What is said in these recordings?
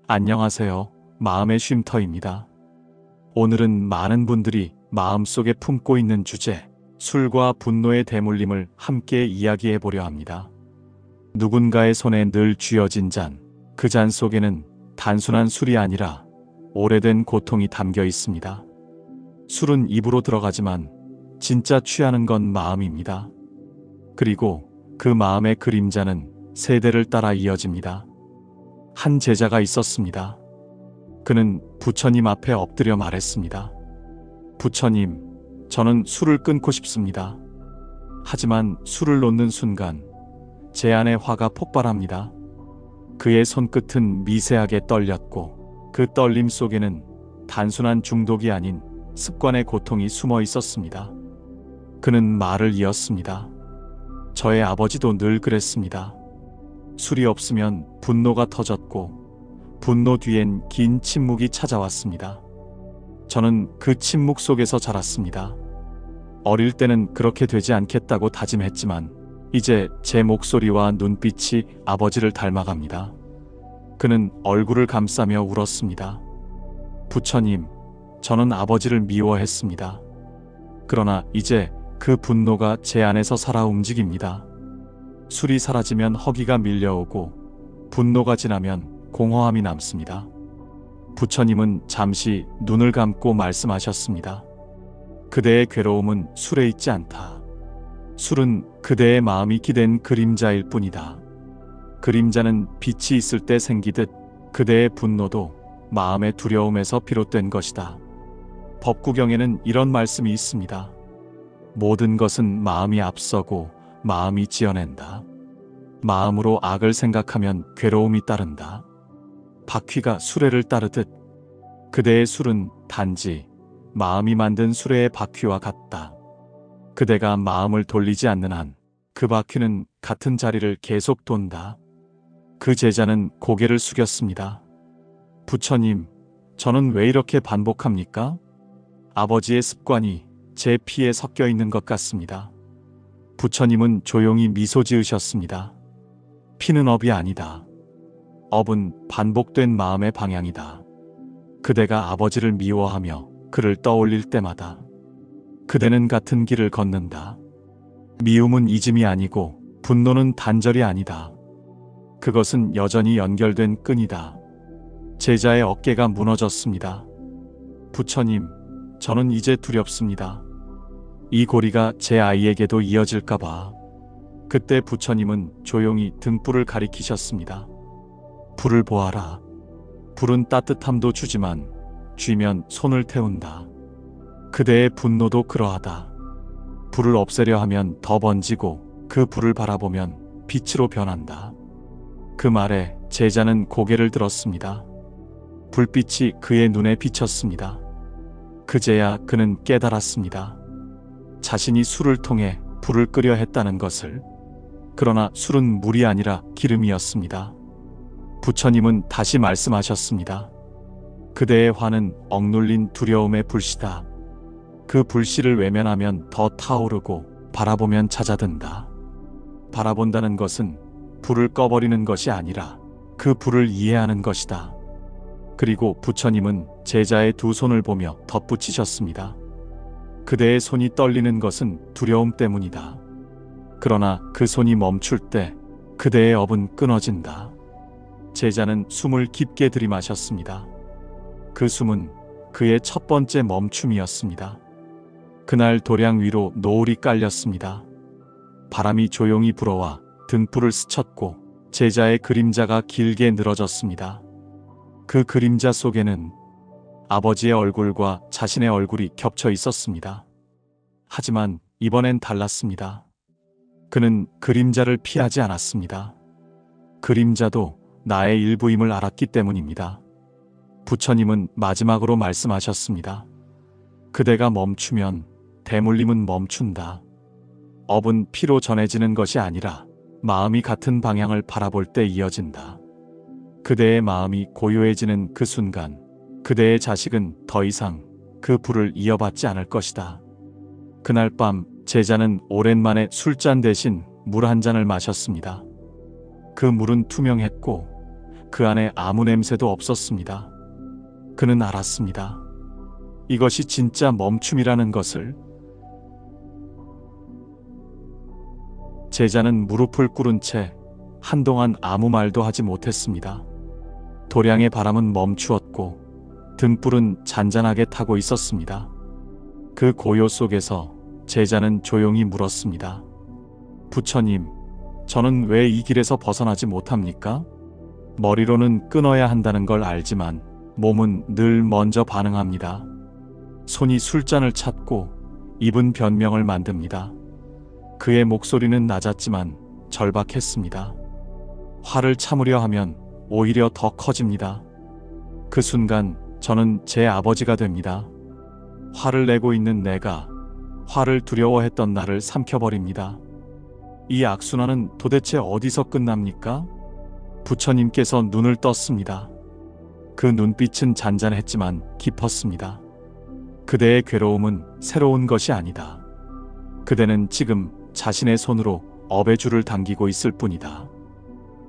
안녕하세요. 마음의 쉼터입니다. 오늘은 많은 분들이 마음속에 품고 있는 주제, 술과 분노의 대물림을 함께 이야기해 보려 합니다. 누군가의 손에 늘 쥐어진 잔, 그 잔 속에는 단순한 술이 아니라 오래된 고통이 담겨 있습니다. 술은 입으로 들어가지만 진짜 취하는 건 마음입니다. 그리고 그 마음의 그림자는 세대를 따라 이어집니다. 한 제자가 있었습니다. 그는 부처님 앞에 엎드려 말했습니다. 부처님, 저는 술을 끊고 싶습니다. 하지만 술을 놓는 순간 제 안에 화가 폭발합니다. 그의 손끝은 미세하게 떨렸고 그 떨림 속에는 단순한 중독이 아닌 습관의 고통이 숨어 있었습니다. 그는 말을 이었습니다. 저의 아버지도 늘 그랬습니다. 술이 없으면 분노가 터졌고 분노 뒤엔 긴 침묵이 찾아왔습니다. 저는 그 침묵 속에서 자랐습니다. 어릴 때는 그렇게 되지 않겠다고 다짐했지만 이제 제 목소리와 눈빛이 아버지를 닮아갑니다. 그는 얼굴을 감싸며 울었습니다. 부처님, 저는 아버지를 미워했습니다. 그러나 이제 그 분노가 제 안에서 살아 움직입니다. 술이 사라지면 허기가 밀려오고 분노가 지나면 공허함이 남습니다. 부처님은 잠시 눈을 감고 말씀하셨습니다. 그대의 괴로움은 술에 있지 않다. 술은 그대의 마음이 기댄 그림자일 뿐이다. 그림자는 빛이 있을 때 생기듯 그대의 분노도 마음의 두려움에서 비롯된 것이다. 법구경에는 이런 말씀이 있습니다. 모든 것은 마음이 앞서고 마음이 지어낸다. 마음으로 악을 생각하면 괴로움이 따른다. 바퀴가 수레를 따르듯 그대의 술은 단지 마음이 만든 수레의 바퀴와 같다. 그대가 마음을 돌리지 않는 한 그 바퀴는 같은 자리를 계속 돈다. 그 제자는 고개를 숙였습니다. 부처님, 저는 왜 이렇게 반복합니까? 아버지의 습관이 제 피에 섞여 있는 것 같습니다. 부처님은 조용히 미소 지으셨습니다. 피는 업이 아니다. 업은 반복된 마음의 방향이다. 그대가 아버지를 미워하며 그를 떠올릴 때마다 그대는 같은 길을 걷는다. 미움은 잊음이 아니고 분노는 단절이 아니다. 그것은 여전히 연결된 끈이다. 제자의 어깨가 무너졌습니다. 부처님, 저는 이제 두렵습니다. 이 고리가 제 아이에게도 이어질까봐. 그때 부처님은 조용히 등불을 가리키셨습니다. 불을 보아라. 불은 따뜻함도 주지만 쥐면 손을 태운다. 그대의 분노도 그러하다. 불을 없애려 하면 더 번지고 그 불을 바라보면 빛으로 변한다. 그 말에 제자는 고개를 들었습니다. 불빛이 그의 눈에 비쳤습니다. 그제야 그는 깨달았습니다. 자신이 술을 통해 불을 끄려 했다는 것을. 그러나 술은 물이 아니라 기름이었습니다. 부처님은 다시 말씀하셨습니다. 그대의 화는 억눌린 두려움의 불씨다. 그 불씨를 외면하면 더 타오르고 바라보면 잦아든다. 바라본다는 것은 불을 꺼버리는 것이 아니라 그 불을 이해하는 것이다. 그리고 부처님은 제자의 두 손을 보며 덧붙이셨습니다. 그대의 손이 떨리는 것은 두려움 때문이다. 그러나 그 손이 멈출 때 그대의 업은 끊어진다. 제자는 숨을 깊게 들이마셨습니다. 그 숨은 그의 첫 번째 멈춤이었습니다. 그날 도량 위로 노을이 깔렸습니다. 바람이 조용히 불어와 등불을 스쳤고 제자의 그림자가 길게 늘어졌습니다. 그 그림자 속에는 아버지의 얼굴과 자신의 얼굴이 겹쳐 있었습니다. 하지만 이번엔 달랐습니다. 그는 그림자를 피하지 않았습니다. 그림자도 나의 일부임을 알았기 때문입니다. 부처님은 마지막으로 말씀하셨습니다. 그대가 멈추면 대물림은 멈춘다. 업은 피로 전해지는 것이 아니라 마음이 같은 방향을 바라볼 때 이어진다. 그대의 마음이 고요해지는 그 순간 그대의 자식은 더 이상 그 불을 이어받지 않을 것이다. 그날 밤 제자는 오랜만에 술잔 대신 물 한 잔을 마셨습니다. 그 물은 투명했고 그 안에 아무 냄새도 없었습니다. 그는 알았습니다. 이것이 진짜 멈춤이라는 것을. 제자는 무릎을 꿇은 채 한동안 아무 말도 하지 못했습니다. 도량의 바람은 멈추었고 등불은 잔잔하게 타고 있었습니다. 그 고요 속에서 제자는 조용히 물었습니다. 부처님, 저는 왜 이 길에서 벗어나지 못합니까? 머리로는 끊어야 한다는 걸 알지만 몸은 늘 먼저 반응합니다. 손이 술잔을 찾고 입은 변명을 만듭니다. 그의 목소리는 낮았지만 절박했습니다. 화를 참으려 하면 오히려 더 커집니다. 그 순간 저는 제 아버지가 됩니다. 화를 내고 있는 내가 화를 두려워했던 나를 삼켜버립니다. 이 악순환은 도대체 어디서 끝납니까? 부처님께서 눈을 떴습니다. 그 눈빛은 잔잔했지만 깊었습니다. 그대의 괴로움은 새로운 것이 아니다. 그대는 지금 자신의 손으로 업의 줄을 당기고 있을 뿐이다.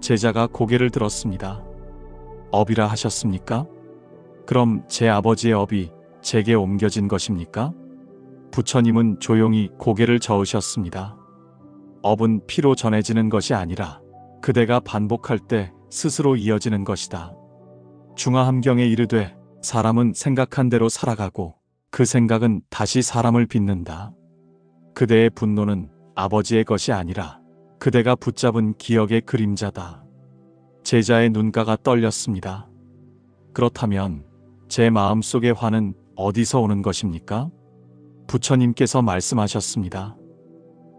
제자가 고개를 들었습니다. 업이라 하셨습니까? 그럼 제 아버지의 업이 제게 옮겨진 것입니까? 부처님은 조용히 고개를 저으셨습니다. 업은 피로 전해지는 것이 아니라 그대가 반복할 때 스스로 이어지는 것이다. 중화함경에 이르되 사람은 생각한 대로 살아가고 그 생각은 다시 사람을 빚는다. 그대의 분노는 아버지의 것이 아니라 그대가 붙잡은 기억의 그림자다. 제자의 눈가가 떨렸습니다. 그렇다면 제 마음속의 화는 어디서 오는 것입니까? 부처님께서 말씀하셨습니다.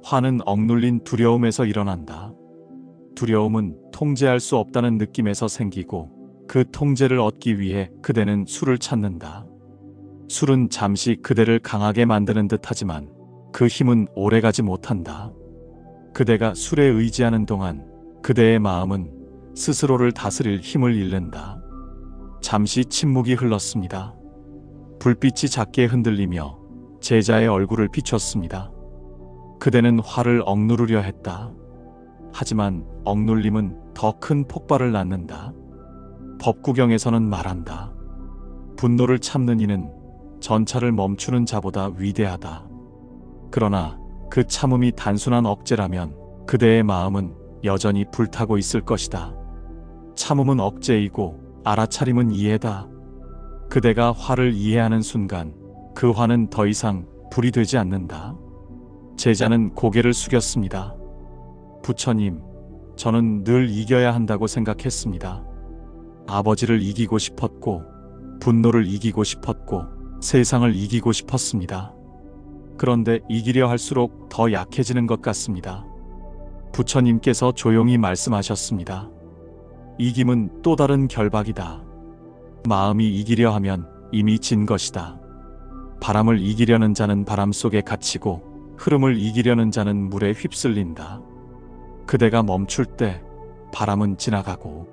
화는 억눌린 두려움에서 일어난다. 두려움은 통제할 수 없다는 느낌에서 생기고 그 통제를 얻기 위해 그대는 술을 찾는다. 술은 잠시 그대를 강하게 만드는 듯 하지만 그 힘은 오래가지 못한다. 그대가 술에 의지하는 동안 그대의 마음은 스스로를 다스릴 힘을 잃는다. 잠시 침묵이 흘렀습니다. 불빛이 작게 흔들리며 제자의 얼굴을 비췄습니다. 그대는 화를 억누르려 했다. 하지만 억눌림은 더 큰 폭발을 낳는다. 법구경에서는 말한다. 분노를 참는 이는 전차를 멈추는 자보다 위대하다. 그러나 그 참음이 단순한 억제라면 그대의 마음은 여전히 불타고 있을 것이다. 참음은 억제이고 알아차림은 이해다. 그대가 화를 이해하는 순간 그 화는 더 이상 불이 되지 않는다. 제자는 고개를 숙였습니다. 부처님, 저는 늘 이겨야 한다고 생각했습니다. 아버지를 이기고 싶었고, 분노를 이기고 싶었고, 세상을 이기고 싶었습니다. 그런데 이기려 할수록 더 약해지는 것 같습니다. 부처님께서 조용히 말씀하셨습니다. 이김은 또 다른 결박이다. 마음이 이기려 하면 이미 진 것이다. 바람을 이기려는 자는 바람 속에 갇히고 흐름을 이기려는 자는 물에 휩쓸린다. 그대가 멈출 때 바람은 지나가고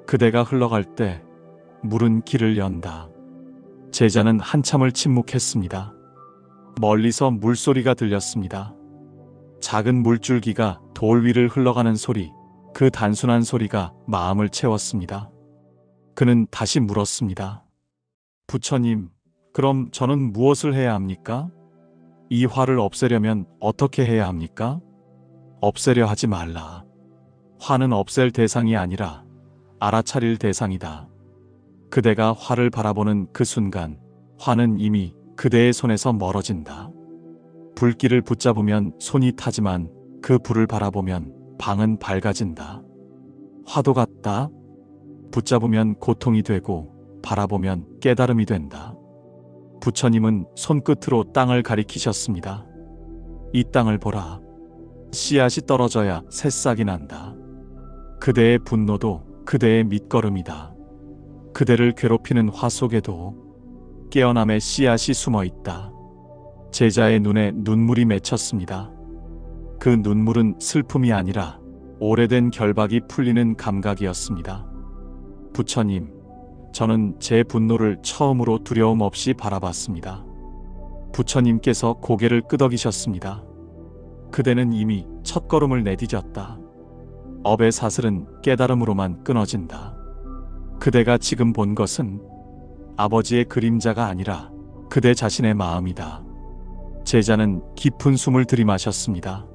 그대가 흘러갈 때 물은 길을 연다. 제자는 한참을 침묵했습니다. 멀리서 물소리가 들렸습니다. 작은 물줄기가 돌 위를 흘러가는 소리, 그 단순한 소리가 마음을 채웠습니다. 그는 다시 물었습니다. 부처님, 그럼 저는 무엇을 해야 합니까? 이 화를 없애려면 어떻게 해야 합니까? 없애려 하지 말라. 화는 없앨 대상이 아니라 알아차릴 대상이다. 그대가 화를 바라보는 그 순간 화는 이미 그대의 손에서 멀어진다. 불길을 붙잡으면 손이 타지만 그 불을 바라보면 방은 밝아진다. 화도 같다. 붙잡으면 고통이 되고 바라보면 깨달음이 된다. 부처님은 손끝으로 땅을 가리키셨습니다. 이 땅을 보라. 씨앗이 떨어져야 새싹이 난다. 그대의 분노도 그대의 밑거름이다. 그대를 괴롭히는 화 속에도 깨어남의 씨앗이 숨어 있다. 제자의 눈에 눈물이 맺혔습니다. 그 눈물은 슬픔이 아니라 오래된 결박이 풀리는 감각이었습니다. 부처님, 저는 제 분노를 처음으로 두려움 없이 바라봤습니다. 부처님께서 고개를 끄덕이셨습니다. 그대는 이미 첫걸음을 내디뎠다. 업의 사슬은 깨달음으로만 끊어진다. 그대가 지금 본 것은 아버지의 그림자가 아니라 그대 자신의 마음이다. 제자는 깊은 숨을 들이마셨습니다.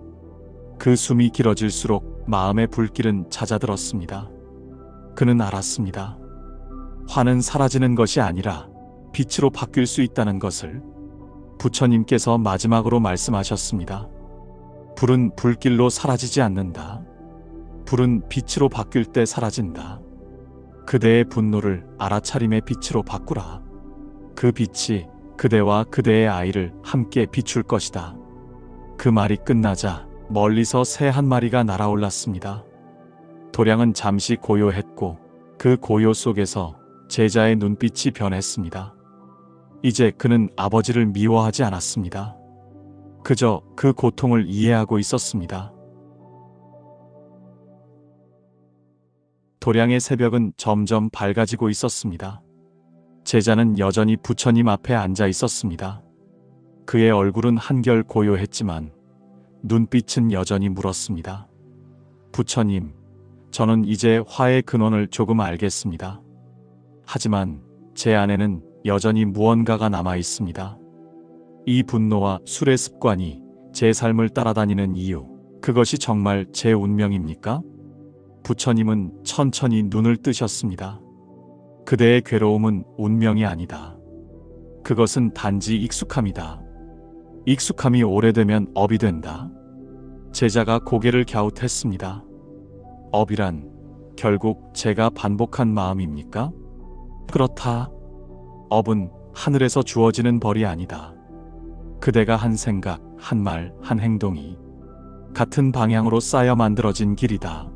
그 숨이 길어질수록 마음의 불길은 잦아들었습니다. 그는 알았습니다. 화는 사라지는 것이 아니라 빛으로 바뀔 수 있다는 것을. 부처님께서 마지막으로 말씀하셨습니다. 불은 불길로 사라지지 않는다. 불은 빛으로 바뀔 때 사라진다. 그대의 분노를 알아차림의 빛으로 바꾸라. 그 빛이 그대와 그대의 아이를 함께 비출 것이다. 그 말이 끝나자 멀리서 새 한 마리가 날아올랐습니다. 도량은 잠시 고요했고 그 고요 속에서 제자의 눈빛이 변했습니다. 이제 그는 아버지를 미워하지 않았습니다. 그저 그 고통을 이해하고 있었습니다. 도량의 새벽은 점점 밝아지고 있었습니다. 제자는 여전히 부처님 앞에 앉아 있었습니다. 그의 얼굴은 한결 고요했지만 눈빛은 여전히 물었습니다. 부처님, 저는 이제 화의 근원을 조금 알겠습니다. 하지만 제 안에는 여전히 무언가가 남아 있습니다. 이 분노와 술의 습관이 제 삶을 따라다니는 이유, 그것이 정말 제 운명입니까? 부처님은 천천히 눈을 뜨셨습니다. 그대의 괴로움은 운명이 아니다. 그것은 단지 익숙함이다. 익숙함이 오래되면 업이 된다. 제자가 고개를 갸웃했습니다. 업이란 결국 제가 반복한 마음입니까? 그렇다. 업은 하늘에서 주어지는 벌이 아니다. 그대가 한 생각, 한 말, 한 행동이 같은 방향으로 쌓여 만들어진 길이다.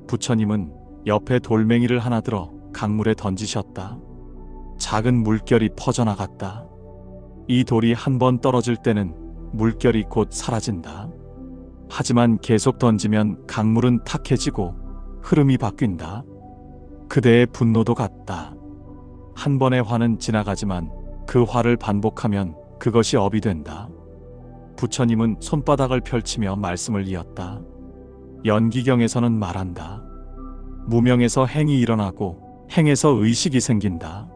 부처님은 옆에 돌멩이를 하나 들어 강물에 던지셨다. 작은 물결이 퍼져나갔다. 이 돌이 한 번 떨어질 때는 물결이 곧 사라진다. 하지만 계속 던지면 강물은 탁해지고 흐름이 바뀐다. 그대의 분노도 같다. 한 번의 화는 지나가지만 그 화를 반복하면 그것이 업이 된다. 부처님은 손바닥을 펼치며 말씀을 이었다. 연기경에서는 말한다. 무명에서 행이 일어나고 행에서 의식이 생긴다.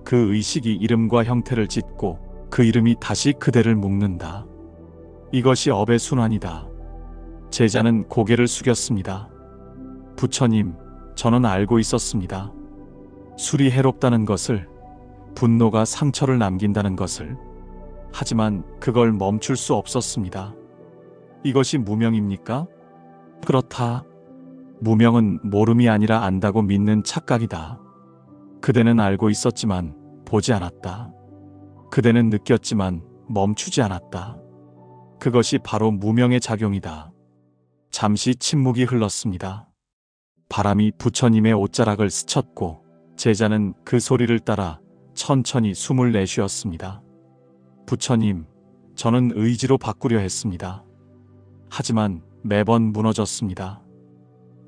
그 의식이 이름과 형태를 짓고 그 이름이 다시 그대를 묶는다. 이것이 업의 순환이다. 제자는 고개를 숙였습니다. 부처님, 저는 알고 있었습니다. 술이 해롭다는 것을, 분노가 상처를 남긴다는 것을. 하지만 그걸 멈출 수 없었습니다. 이것이 무명입니까? 그렇다. 무명은 모름이 아니라 안다고 믿는 착각이다. 그대는 알고 있었지만 보지 않았다. 그대는 느꼈지만 멈추지 않았다. 그것이 바로 무명의 작용이다. 잠시 침묵이 흘렀습니다. 바람이 부처님의 옷자락을 스쳤고 제자는 그 소리를 따라 천천히 숨을 내쉬었습니다. 부처님, 저는 의지로 바꾸려 했습니다. 하지만 매번 무너졌습니다.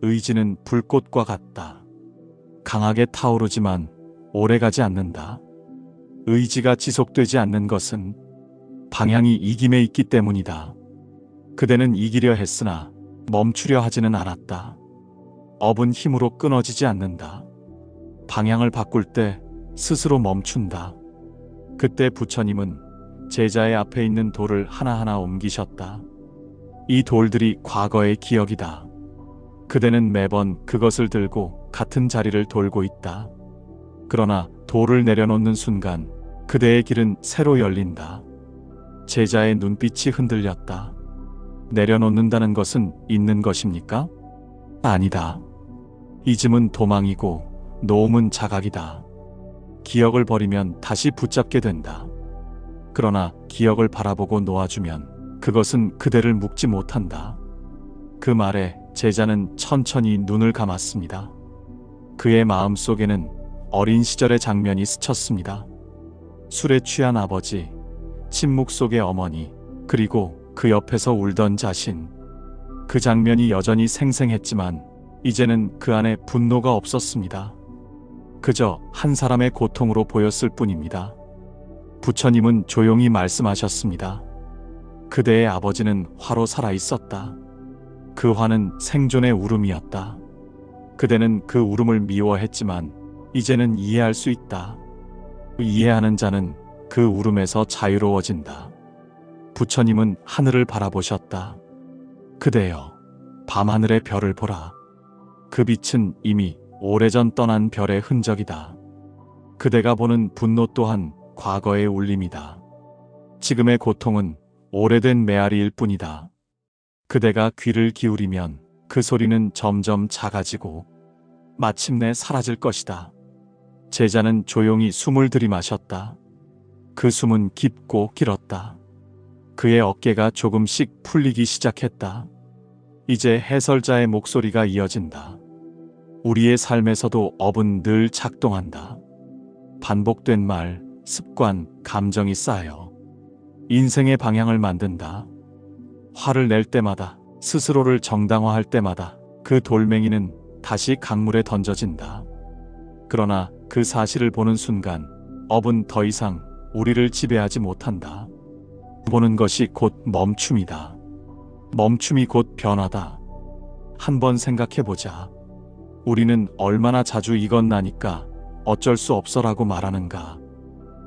의지는 불꽃과 같다. 강하게 타오르지만 오래가지 않는다. 의지가 지속되지 않는 것은 방향이 이김에 있기 때문이다. 그대는 이기려 했으나 멈추려 하지는 않았다. 업은 힘으로 끊어지지 않는다. 방향을 바꿀 때 스스로 멈춘다. 그때 부처님은 제자의 앞에 있는 돌을 하나하나 옮기셨다. 이 돌들이 과거의 기억이다. 그대는 매번 그것을 들고 같은 자리를 돌고 있다. 그러나 돌을 내려놓는 순간 그대의 길은 새로 열린다. 제자의 눈빛이 흔들렸다. 내려놓는다는 것은 있는 것입니까? 아니다. 잊음은 도망이고 노음은 자각이다. 기억을 버리면 다시 붙잡게 된다. 그러나 기억을 바라보고 놓아주면 그것은 그대를 묶지 못한다. 그 말에 제자는 천천히 눈을 감았습니다. 그의 마음속에는 어린 시절의 장면이 스쳤습니다. 술에 취한 아버지, 침묵 속의 어머니, 그리고 그 옆에서 울던 자신. 그 장면이 여전히 생생했지만 이제는 그 안에 분노가 없었습니다. 그저 한 사람의 고통으로 보였을 뿐입니다. 부처님은 조용히 말씀하셨습니다. 그대의 아버지는 화로 살아 있었다. 그 화는 생존의 울음이었다. 그대는 그 울음을 미워했지만 이제는 이해할 수 있다. 이해하는 자는 그 울음에서 자유로워진다. 부처님은 하늘을 바라보셨다. 그대여, 밤하늘의 별을 보라. 그 빛은 이미 오래전 떠난 별의 흔적이다. 그대가 보는 분노 또한 과거의 울림이다. 지금의 고통은 오래된 메아리일 뿐이다. 그대가 귀를 기울이면 그 소리는 점점 작아지고 마침내 사라질 것이다. 제자는 조용히 숨을 들이마셨다. 그 숨은 깊고 길었다. 그의 어깨가 조금씩 풀리기 시작했다. 이제 해설자의 목소리가 이어진다. 우리의 삶에서도 업은 늘 작동한다. 반복된 말, 습관, 감정이 쌓여 인생의 방향을 만든다. 화를 낼 때마다, 스스로를 정당화할 때마다 그 돌멩이는 다시 강물에 던져진다. 그러나 그 사실을 보는 순간 업은 더 이상 우리를 지배하지 못한다. 보는 것이 곧 멈춤이다. 멈춤이 곧 변화다. 한번 생각해보자. 우리는 얼마나 자주 이건 나니까 어쩔 수 없어라고 말하는가.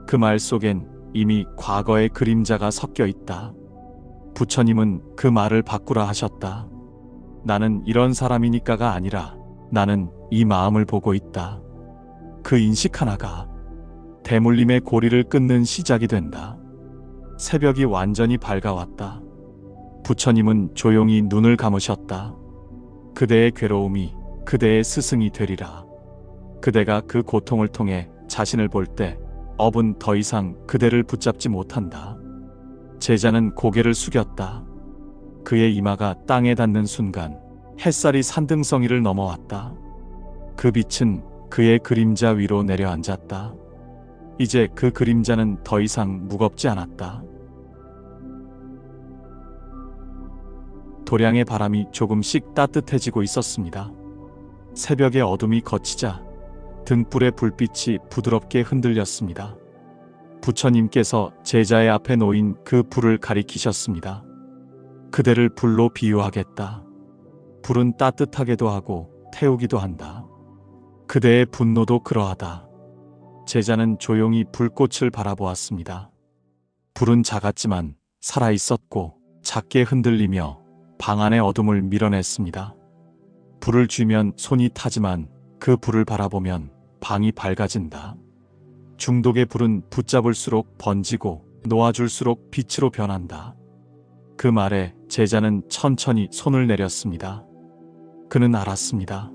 그 말 속엔 이미 과거의 그림자가 섞여 있다. 부처님은 그 말을 바꾸라 하셨다. 나는 이런 사람이니까가 아니라 나는 이 마음을 보고 있다. 그 인식 하나가 대물림의 고리를 끊는 시작이 된다. 새벽이 완전히 밝아왔다. 부처님은 조용히 눈을 감으셨다. 그대의 괴로움이 그대의 스승이 되리라. 그대가 그 고통을 통해 자신을 볼 때 업은 더 이상 그대를 붙잡지 못한다. 제자는 고개를 숙였다. 그의 이마가 땅에 닿는 순간 햇살이 산등성이를 넘어왔다. 그 빛은 그의 그림자 위로 내려앉았다. 이제 그 그림자는 더 이상 무겁지 않았다. 도량의 바람이 조금씩 따뜻해지고 있었습니다. 새벽의 어둠이 걷히자 등불의 불빛이 부드럽게 흔들렸습니다. 부처님께서 제자의 앞에 놓인 그 불을 가리키셨습니다. 그대를 불로 비유하겠다. 불은 따뜻하게도 하고 태우기도 한다. 그대의 분노도 그러하다. 제자는 조용히 불꽃을 바라보았습니다. 불은 작았지만 살아있었고 작게 흔들리며 방 안의 어둠을 밀어냈습니다. 불을 쥐면 손이 타지만 그 불을 바라보면 방이 밝아진다. 중독의 불은 붙잡을수록 번지고 놓아줄수록 빛으로 변한다. 그 말에 제자는 천천히 손을 내렸습니다. 그는 알았습니다.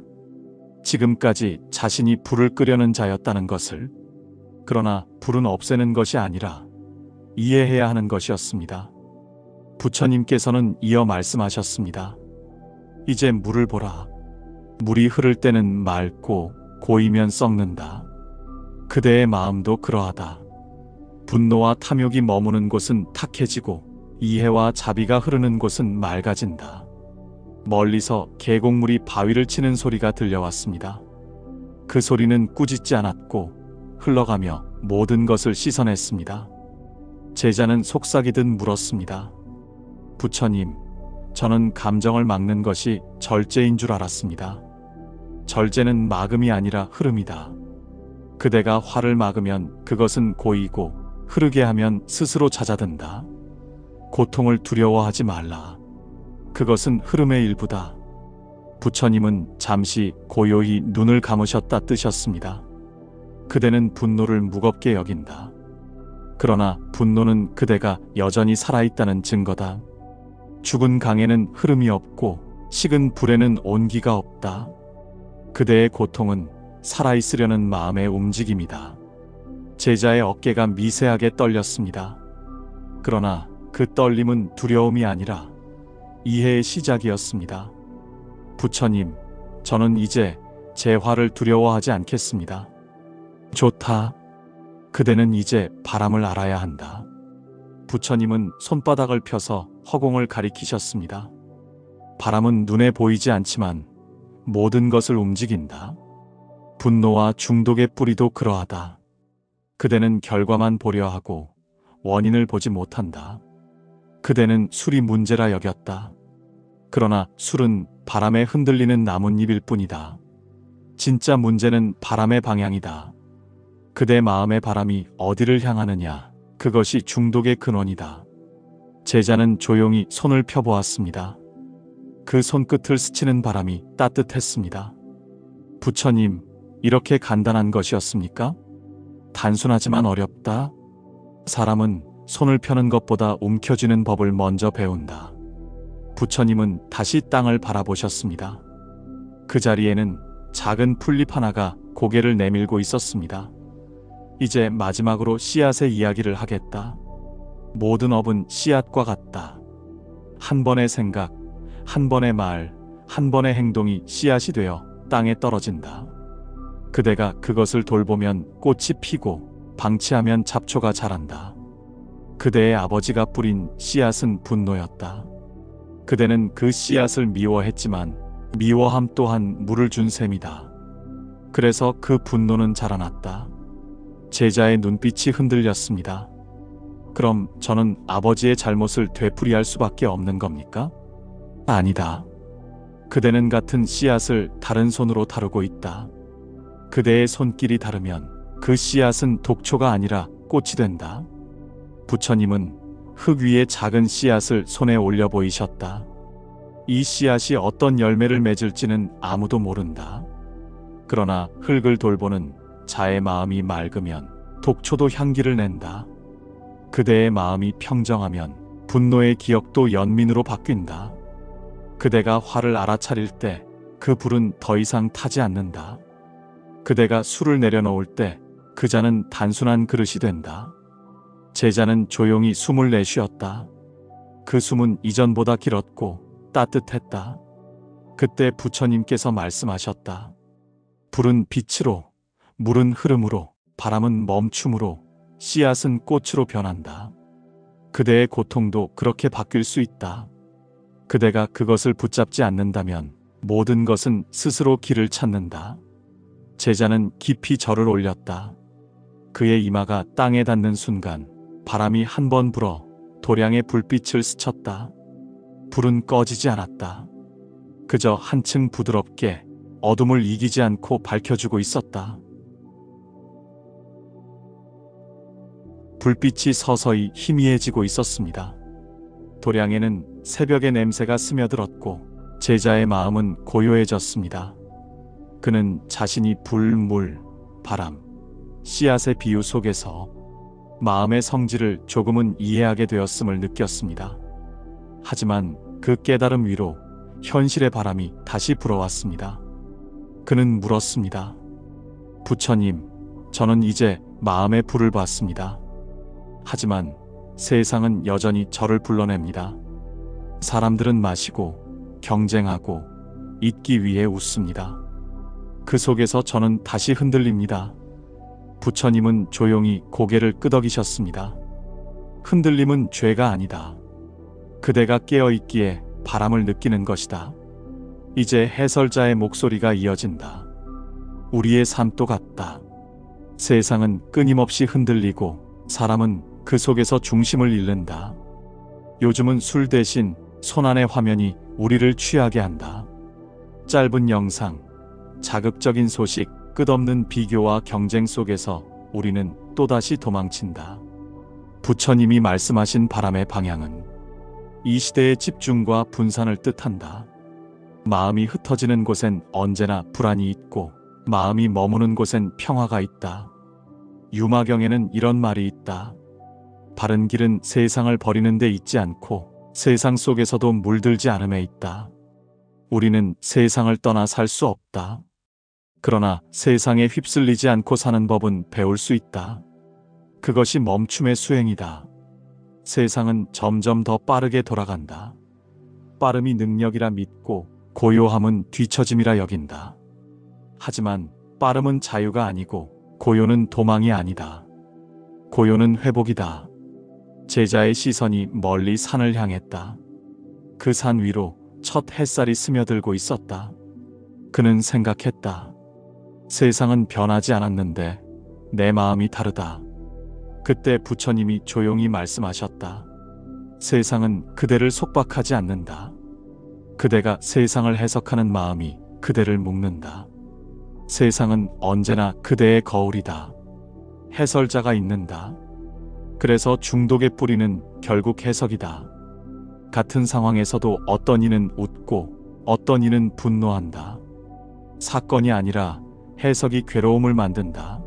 지금까지 자신이 불을 끄려는 자였다는 것을. 그러나 불은 없애는 것이 아니라 이해해야 하는 것이었습니다. 부처님께서는 이어 말씀하셨습니다. 이제 물을 보라. 물이 흐를 때는 맑고 고이면 썩는다. 그대의 마음도 그러하다. 분노와 탐욕이 머무는 곳은 탁해지고 이해와 자비가 흐르는 곳은 맑아진다. 멀리서 계곡물이 바위를 치는 소리가 들려왔습니다. 그 소리는 꾸짖지 않았고 흘러가며 모든 것을 씻어냈습니다. 제자는 속삭이듯 물었습니다. 부처님, 저는 감정을 막는 것이 절제인 줄 알았습니다. 절제는 막음이 아니라 흐름이다. 그대가 화를 막으면 그것은 고이고 흐르게 하면 스스로 잦아든다. 고통을 두려워하지 말라. 그것은 흐름의 일부다. 부처님은 잠시 고요히 눈을 감으셨다 뜨셨습니다. 그대는 분노를 무겁게 여긴다. 그러나 분노는 그대가 여전히 살아있다는 증거다. 죽은 강에는 흐름이 없고 식은 불에는 온기가 없다. 그대의 고통은 살아있으려는 마음의 움직임이다. 제자의 어깨가 미세하게 떨렸습니다. 그러나 그 떨림은 두려움이 아니라 이해의 시작이었습니다. 부처님, 저는 이제 제 화를 두려워하지 않겠습니다. 좋다. 그대는 이제 바람을 알아야 한다. 부처님은 손바닥을 펴서 허공을 가리키셨습니다. 바람은 눈에 보이지 않지만 모든 것을 움직인다. 분노와 중독의 뿌리도 그러하다. 그대는 결과만 보려 하고 원인을 보지 못한다. 그대는 술이 문제라 여겼다. 그러나 술은 바람에 흔들리는 나뭇잎일 뿐이다. 진짜 문제는 바람의 방향이다. 그대 마음의 바람이 어디를 향하느냐, 그것이 중독의 근원이다. 제자는 조용히 손을 펴보았습니다. 그 손끝을 스치는 바람이 따뜻했습니다. 부처님, 이렇게 간단한 것이었습니까? 단순하지만 어렵다. 사람은 손을 펴는 것보다 움켜쥐는 법을 먼저 배운다. 부처님은 다시 땅을 바라보셨습니다. 그 자리에는 작은 풀잎 하나가 고개를 내밀고 있었습니다. 이제 마지막으로 씨앗의 이야기를 하겠다. 모든 업은 씨앗과 같다. 한 번의 생각, 한 번의 말, 한 번의 행동이 씨앗이 되어 땅에 떨어진다. 그대가 그것을 돌보면 꽃이 피고 방치하면 잡초가 자란다. 그대의 아버지가 뿌린 씨앗은 분노였다. 그대는 그 씨앗을 미워했지만 미워함 또한 물을 준 셈이다. 그래서 그 분노는 자라났다. 제자의 눈빛이 흔들렸습니다. 그럼 저는 아버지의 잘못을 되풀이할 수밖에 없는 겁니까? 아니다. 그대는 같은 씨앗을 다른 손으로 다루고 있다. 그대의 손길이 다르면 그 씨앗은 독초가 아니라 꽃이 된다. 부처님은 흙 위에 작은 씨앗을 손에 올려 보이셨다. 이 씨앗이 어떤 열매를 맺을지는 아무도 모른다. 그러나 흙을 돌보는 자의 마음이 맑으면 독초도 향기를 낸다. 그대의 마음이 평정하면 분노의 기억도 연민으로 바뀐다. 그대가 화를 알아차릴 때 그 불은 더 이상 타지 않는다. 그대가 술을 내려놓을 때 그 잔은 단순한 그릇이 된다. 제자는 조용히 숨을 내쉬었다. 그 숨은 이전보다 길었고 따뜻했다. 그때 부처님께서 말씀하셨다. 불은 빛으로, 물은 흐름으로, 바람은 멈춤으로, 씨앗은 꽃으로 변한다. 그대의 고통도 그렇게 바뀔 수 있다. 그대가 그것을 붙잡지 않는다면 모든 것은 스스로 길을 찾는다. 제자는 깊이 절을 올렸다. 그의 이마가 땅에 닿는 순간 바람이 한 번 불어 도량의 불빛을 스쳤다. 불은 꺼지지 않았다. 그저 한층 부드럽게 어둠을 이기지 않고 밝혀주고 있었다. 불빛이 서서히 희미해지고 있었습니다. 도량에는 새벽의 냄새가 스며들었고 제자의 마음은 고요해졌습니다. 그는 자신이 불, 물, 바람, 씨앗의 비유 속에서 마음의 성질을 조금은 이해하게 되었음을 느꼈습니다. 하지만 그 깨달음 위로 현실의 바람이 다시 불어왔습니다. 그는 물었습니다. 부처님, 저는 이제 마음의 불을 봤습니다. 하지만 세상은 여전히 저를 불러냅니다. 사람들은 마시고 경쟁하고 잊기 위해 웃습니다. 그 속에서 저는 다시 흔들립니다. 부처님은 조용히 고개를 끄덕이셨습니다. 흔들림은 죄가 아니다. 그대가 깨어있기에 바람을 느끼는 것이다. 이제 해설자의 목소리가 이어진다. 우리의 삶도 같다. 세상은 끊임없이 흔들리고 사람은 그 속에서 중심을 잃는다. 요즘은 술 대신 손안의 화면이 우리를 취하게 한다. 짧은 영상, 자극적인 소식, 끝없는 비교와 경쟁 속에서 우리는 또다시 도망친다. 부처님이 말씀하신 바람의 방향은 이 시대의 집중과 분산을 뜻한다. 마음이 흩어지는 곳엔 언제나 불안이 있고 마음이 머무는 곳엔 평화가 있다. 유마경에는 이런 말이 있다. 바른 길은 세상을 버리는 데 있지 않고 세상 속에서도 물들지 않음에 있다. 우리는 세상을 떠나 살 수 없다. 그러나 세상에 휩쓸리지 않고 사는 법은 배울 수 있다. 그것이 멈춤의 수행이다. 세상은 점점 더 빠르게 돌아간다. 빠름이 능력이라 믿고 고요함은 뒤처짐이라 여긴다. 하지만 빠름은 자유가 아니고 고요는 도망이 아니다. 고요는 회복이다. 제자의 시선이 멀리 산을 향했다. 그 산 위로 첫 햇살이 스며들고 있었다. 그는 생각했다. 세상은 변하지 않았는데 내 마음이 다르다. 그때 부처님이 조용히 말씀하셨다. 세상은 그대를 속박하지 않는다. 그대가 세상을 해석하는 마음이 그대를 묶는다. 세상은 언제나 그대의 거울이다. 해설자가 있는다. 그래서 중독의 뿌리는 결국 해석이다. 같은 상황에서도 어떤 이는 웃고 어떤 이는 분노한다. 사건이 아니라 해석이 괴로움을 만든다.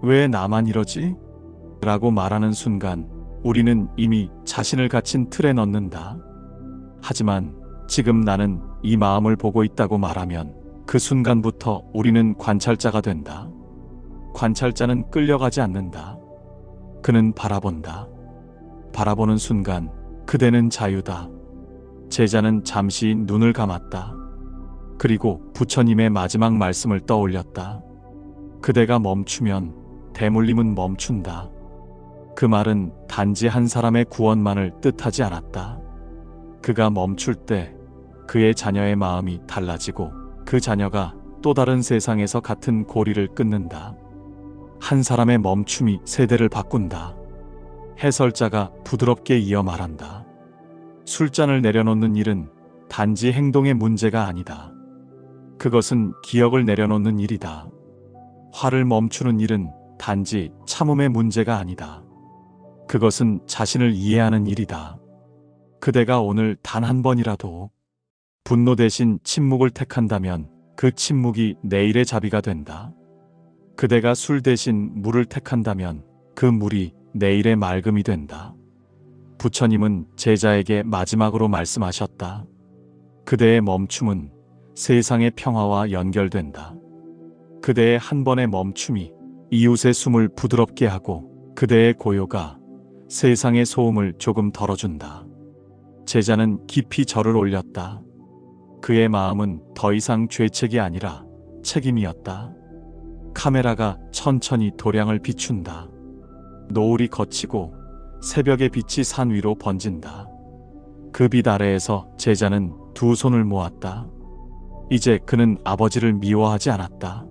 왜 나만 이러지? 라고 말하는 순간 우리는 이미 자신을 갇힌 틀에 넣는다. 하지만 지금 나는 이 마음을 보고 있다고 말하면 그 순간부터 우리는 관찰자가 된다. 관찰자는 끌려가지 않는다. 그는 바라본다. 바라보는 순간 그대는 자유다. 제자는 잠시 눈을 감았다. 그리고 부처님의 마지막 말씀을 떠올렸다. 그대가 멈추면 대물림은 멈춘다. 그 말은 단지 한 사람의 구원만을 뜻하지 않았다. 그가 멈출 때 그의 자녀의 마음이 달라지고 그 자녀가 또 다른 세상에서 같은 고리를 끊는다. 한 사람의 멈춤이 세대를 바꾼다. 해설자가 부드럽게 이어 말한다. 술잔을 내려놓는 일은 단지 행동의 문제가 아니다. 그것은 기억을 내려놓는 일이다. 화를 멈추는 일은 단지 참음의 문제가 아니다. 그것은 자신을 이해하는 일이다. 그대가 오늘 단 한 번이라도 분노 대신 침묵을 택한다면 그 침묵이 내일의 자비가 된다. 그대가 술 대신 물을 택한다면 그 물이 내일의 맑음이 된다. 부처님은 제자에게 마지막으로 말씀하셨다. 그대의 멈춤은 세상의 평화와 연결된다. 그대의 한 번의 멈춤이 이웃의 숨을 부드럽게 하고 그대의 고요가 세상의 소음을 조금 덜어준다. 제자는 깊이 절을 올렸다. 그의 마음은 더 이상 죄책이 아니라 책임이었다. 카메라가 천천히 도량을 비춘다. 노을이 걷히고 새벽의 빛이 산 위로 번진다. 그 빛 아래에서 제자는 두 손을 모았다. 이제 그는 아버지를 미워하지 않았다.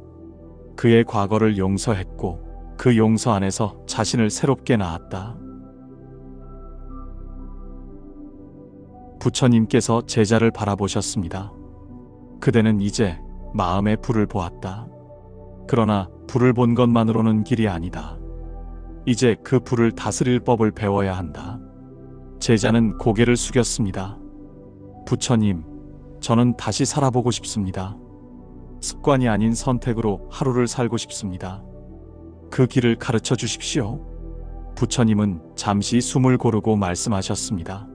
그의 과거를 용서했고 그 용서 안에서 자신을 새롭게 낳았다. 부처님께서 제자를 바라보셨습니다. 그대는 이제 마음의 불을 보았다. 그러나 불을 본 것만으로는 길이 아니다. 이제 그 불을 다스릴 법을 배워야 한다. 제자는 고개를 숙였습니다. 부처님, 저는 다시 살아보고 싶습니다. 습관이 아닌 선택으로 하루를 살고 싶습니다. 그 길을 가르쳐 주십시오. 부처님은 잠시 숨을 고르고 말씀하셨습니다.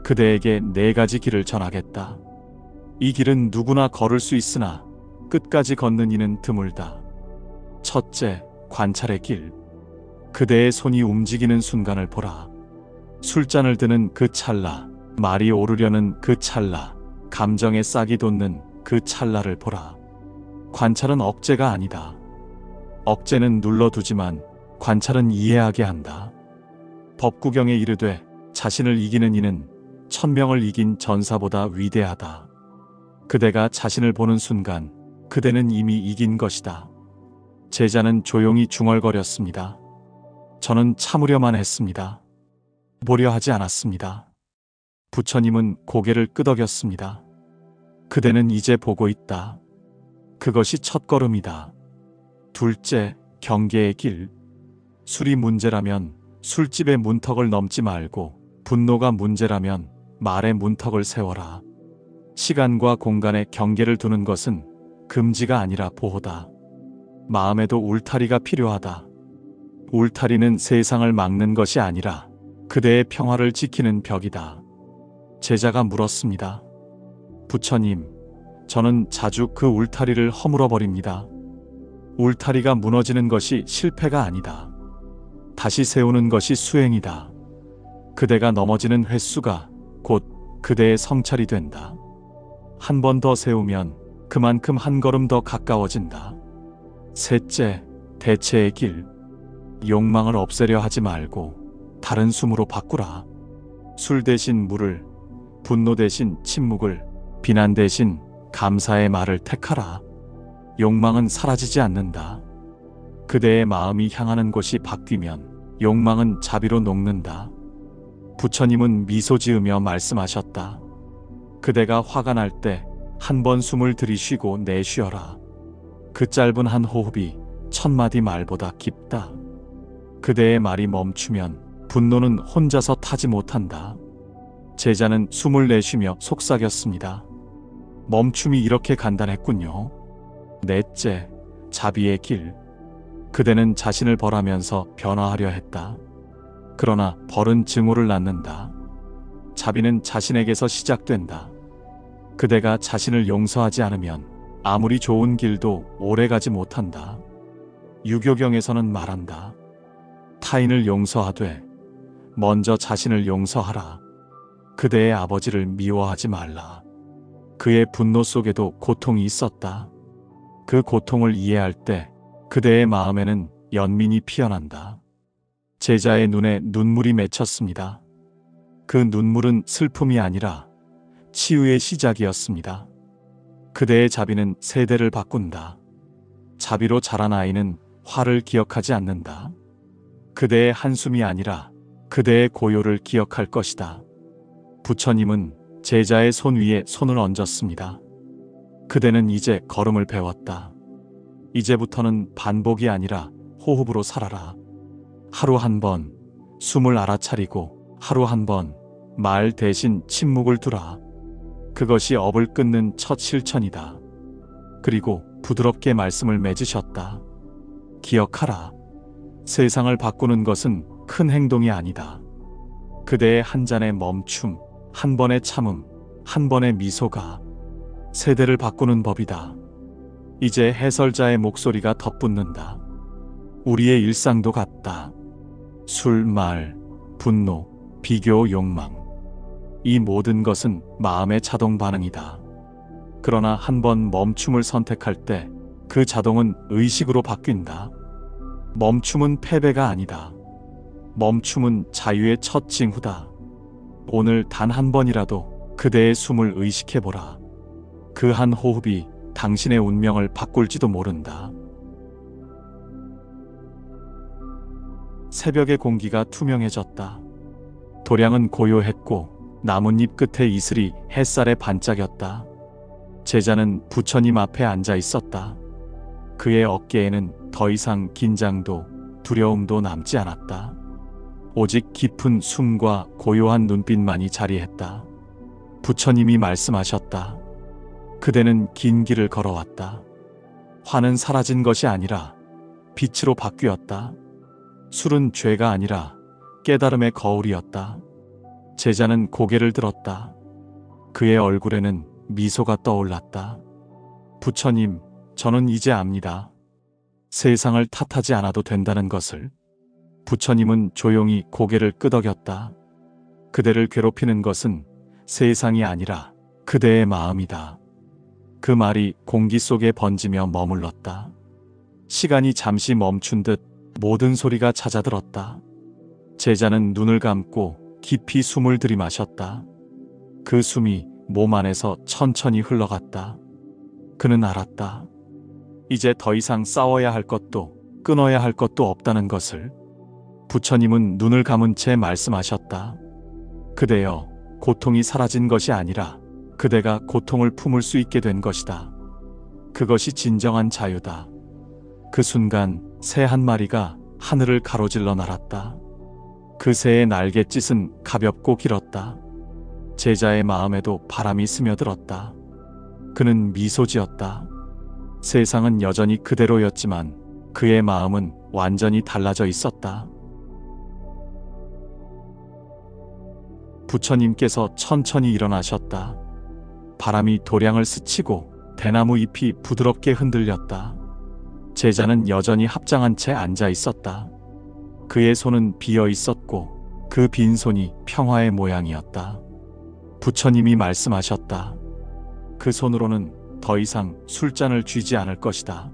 그대에게 4가지 길을 전하겠다. 이 길은 누구나 걸을 수 있으나 끝까지 걷는 이는 드물다. 첫째, 관찰의 길. 그대의 손이 움직이는 순간을 보라. 술잔을 드는 그 찰나, 말이 오르려는 그 찰나, 감정의 싹이 돋는 그 찰나를 보라. 관찰은 억제가 아니다. 억제는 눌러두지만 관찰은 이해하게 한다. 법구경에 이르되 자신을 이기는 이는 1000명을 이긴 전사보다 위대하다. 그대가 자신을 보는 순간 그대는 이미 이긴 것이다. 제자는 조용히 중얼거렸습니다. 저는 참으려만 했습니다. 보려 하지 않았습니다. 부처님은 고개를 끄덕였습니다. 그대는 이제 보고 있다. 그것이 첫걸음이다. 둘째, 경계의 길. 술이 문제라면 술집의 문턱을 넘지 말고 분노가 문제라면 말의 문턱을 세워라. 시간과 공간의 경계를 두는 것은 금지가 아니라 보호다. 마음에도 울타리가 필요하다. 울타리는 세상을 막는 것이 아니라 그대의 평화를 지키는 벽이다. 제자가 물었습니다. 부처님, 저는 자주 그 울타리를 허물어버립니다. 울타리가 무너지는 것이 실패가 아니다. 다시 세우는 것이 수행이다. 그대가 넘어지는 횟수가 곧 그대의 성찰이 된다. 한 번 더 세우면 그만큼 한 걸음 더 가까워진다. 셋째, 대체의 길. 욕망을 없애려 하지 말고 다른 숨으로 바꾸라. 술 대신 물을, 분노 대신 침묵을, 비난 대신 감사의 말을 택하라. 욕망은 사라지지 않는다. 그대의 마음이 향하는 곳이 바뀌면 욕망은 자비로 녹는다. 부처님은 미소 지으며 말씀하셨다. 그대가 화가 날 때 한 번 숨을 들이쉬고 내쉬어라. 그 짧은 한 호흡이 천마디 말보다 깊다. 그대의 말이 멈추면 분노는 혼자서 타지 못한다. 제자는 숨을 내쉬며 속삭였습니다. 멈춤이 이렇게 간단했군요. 넷째, 자비의 길. 그대는 자신을 벌하면서 변화하려 했다. 그러나 벌은 증오를 낳는다. 자비는 자신에게서 시작된다. 그대가 자신을 용서하지 않으면 아무리 좋은 길도 오래가지 못한다. 유교경에서는 말한다. 타인을 용서하되 먼저 자신을 용서하라. 그대의 아버지를 미워하지 말라. 그의 분노 속에도 고통이 있었다. 그 고통을 이해할 때 그대의 마음에는 연민이 피어난다. 제자의 눈에 눈물이 맺혔습니다. 그 눈물은 슬픔이 아니라 치유의 시작이었습니다. 그대의 자비는 세대를 바꾼다. 자비로 자란 아이는 화를 기억하지 않는다. 그대의 한숨이 아니라 그대의 고요를 기억할 것이다. 부처님은 제자의 손 위에 손을 얹었습니다. 그대는 이제 걸음을 배웠다. 이제부터는 반복이 아니라 호흡으로 살아라. 하루 한 번 숨을 알아차리고 하루 한 번 말 대신 침묵을 두라. 그것이 업을 끊는 첫 실천이다. 그리고 부드럽게 말씀을 맺으셨다. 기억하라. 세상을 바꾸는 것은 큰 행동이 아니다. 그대의 한 잔의 멈춤, 한 번의 참음, 한 번의 미소가 세대를 바꾸는 법이다. 이제 해설자의 목소리가 덧붙는다. 우리의 일상도 같다. 술, 말, 분노, 비교, 욕망. 이 모든 것은 마음의 자동 반응이다. 그러나 한 번 멈춤을 선택할 때 그 자동은 의식으로 바뀐다. 멈춤은 패배가 아니다. 멈춤은 자유의 첫 징후다. 오늘 단 한 번이라도 그대의 숨을 의식해보라. 그 한 호흡이 당신의 운명을 바꿀지도 모른다. 새벽의 공기가 투명해졌다. 도량은 고요했고 나뭇잎 끝에 이슬이 햇살에 반짝였다. 제자는 부처님 앞에 앉아 있었다. 그의 어깨에는 더 이상 긴장도 두려움도 남지 않았다. 오직 깊은 숨과 고요한 눈빛만이 자리했다. 부처님이 말씀하셨다. 그대는 긴 길을 걸어왔다. 화는 사라진 것이 아니라 빛으로 바뀌었다. 술은 죄가 아니라 깨달음의 거울이었다. 제자는 고개를 들었다. 그의 얼굴에는 미소가 떠올랐다. 부처님, 저는 이제 압니다. 세상을 탓하지 않아도 된다는 것을. 부처님은 조용히 고개를 끄덕였다. 그대를 괴롭히는 것은 세상이 아니라 그대의 마음이다. 그 말이 공기 속에 번지며 머물렀다. 시간이 잠시 멈춘 듯 모든 소리가 잦아들었다. 제자는 눈을 감고 깊이 숨을 들이마셨다. 그 숨이 몸 안에서 천천히 흘러갔다. 그는 알았다. 이제 더 이상 싸워야 할 것도 끊어야 할 것도 없다는 것을. 부처님은 눈을 감은 채 말씀하셨다. 그대여, 고통이 사라진 것이 아니라 그대가 고통을 품을 수 있게 된 것이다. 그것이 진정한 자유다. 그 순간 새 한 마리가 하늘을 가로질러 날았다. 그 새의 날갯짓은 가볍고 길었다. 제자의 마음에도 바람이 스며들었다. 그는 미소 지었다. 세상은 여전히 그대로였지만 그의 마음은 완전히 달라져 있었다. 부처님께서 천천히 일어나셨다. 바람이 도량을 스치고 대나무 잎이 부드럽게 흔들렸다. 제자는 여전히 합장한 채 앉아 있었다. 그의 손은 비어 있었고 그 빈손이 평화의 모양이었다. 부처님이 말씀하셨다. 그 손으로는 더 이상 술잔을 쥐지 않을 것이다.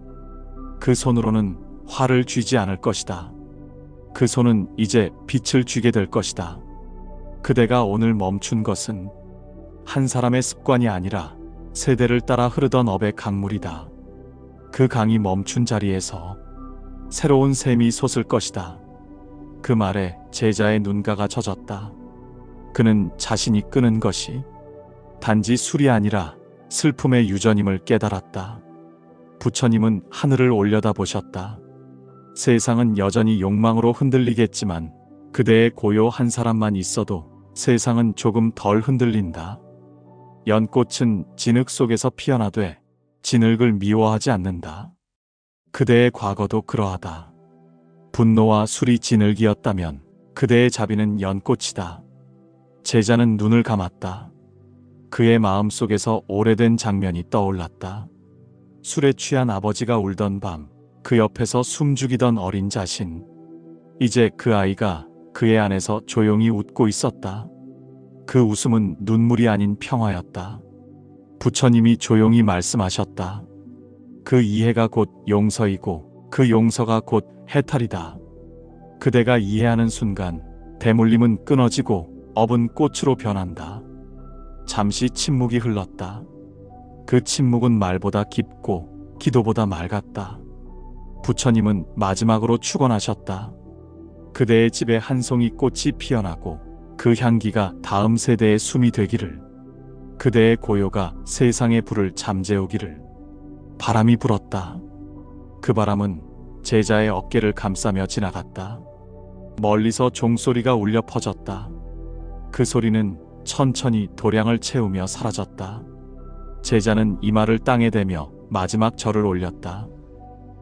그 손으로는 화를 쥐지 않을 것이다. 그 손은 이제 빛을 쥐게 될 것이다. 그대가 오늘 멈춘 것은 한 사람의 습관이 아니라 세대를 따라 흐르던 업의 강물이다. 그 강이 멈춘 자리에서 새로운 샘이 솟을 것이다. 그 말에 제자의 눈가가 젖었다. 그는 자신이 끄는 것이 단지 술이 아니라 슬픔의 유전임을 깨달았다. 부처님은 하늘을 올려다보셨다. 세상은 여전히 욕망으로 흔들리겠지만 그대의 고요 한 사람만 있어도 세상은 조금 덜 흔들린다. 연꽃은 진흙 속에서 피어나되 진흙을 미워하지 않는다. 그대의 과거도 그러하다. 분노와 술이 진흙이었다면 그대의 자비는 연꽃이다. 제자는 눈을 감았다. 그의 마음 속에서 오래된 장면이 떠올랐다. 술에 취한 아버지가 울던 밤, 그 옆에서 숨죽이던 어린 자신. 이제 그 아이가 그의 안에서 조용히 웃고 있었다. 그 웃음은 눈물이 아닌 평화였다. 부처님이 조용히 말씀하셨다. 그 이해가 곧 용서이고 그 용서가 곧 해탈이다. 그대가 이해하는 순간 대물림은 끊어지고 업은 꽃으로 변한다. 잠시 침묵이 흘렀다. 그 침묵은 말보다 깊고 기도보다 맑았다. 부처님은 마지막으로 축원하셨다. 그대의 집에 한 송이 꽃이 피어나고 그 향기가 다음 세대의 숨이 되기를. 그대의 고요가 세상의 불을 잠재우기를. 바람이 불었다. 그 바람은 제자의 어깨를 감싸며 지나갔다. 멀리서 종소리가 울려 퍼졌다. 그 소리는 천천히 도량을 채우며 사라졌다. 제자는 이마를 땅에 대며 마지막 절을 올렸다.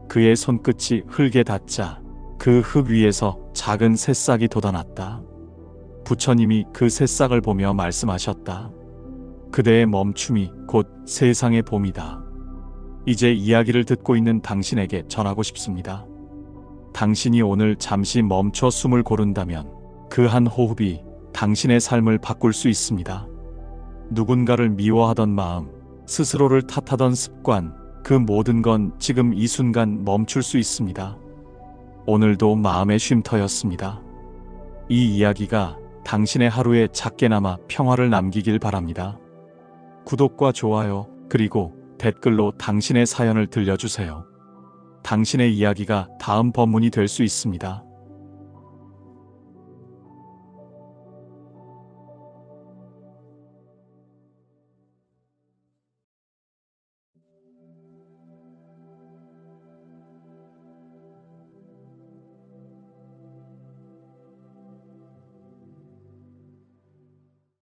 그의 손끝이 흙에 닿자 그 흙 위에서 작은 새싹이 돋아났다. 부처님이 그 새싹을 보며 말씀하셨다. 그대의 멈춤이 곧 세상의 봄이다. 이제 이야기를 듣고 있는 당신에게 전하고 싶습니다. 당신이 오늘 잠시 멈춰 숨을 고른다면 그 한 호흡이 당신의 삶을 바꿀 수 있습니다. 누군가를 미워하던 마음, 스스로를 탓하던 습관, 그 모든 건 지금 이 순간 멈출 수 있습니다. 오늘도 마음의 쉼터였습니다. 이 이야기가 당신의 하루에 작게나마 평화를 남기길 바랍니다. 구독과 좋아요, 그리고 댓글로 당신의 사연을 들려주세요. 당신의 이야기가 다음 법문이 될 수 있습니다.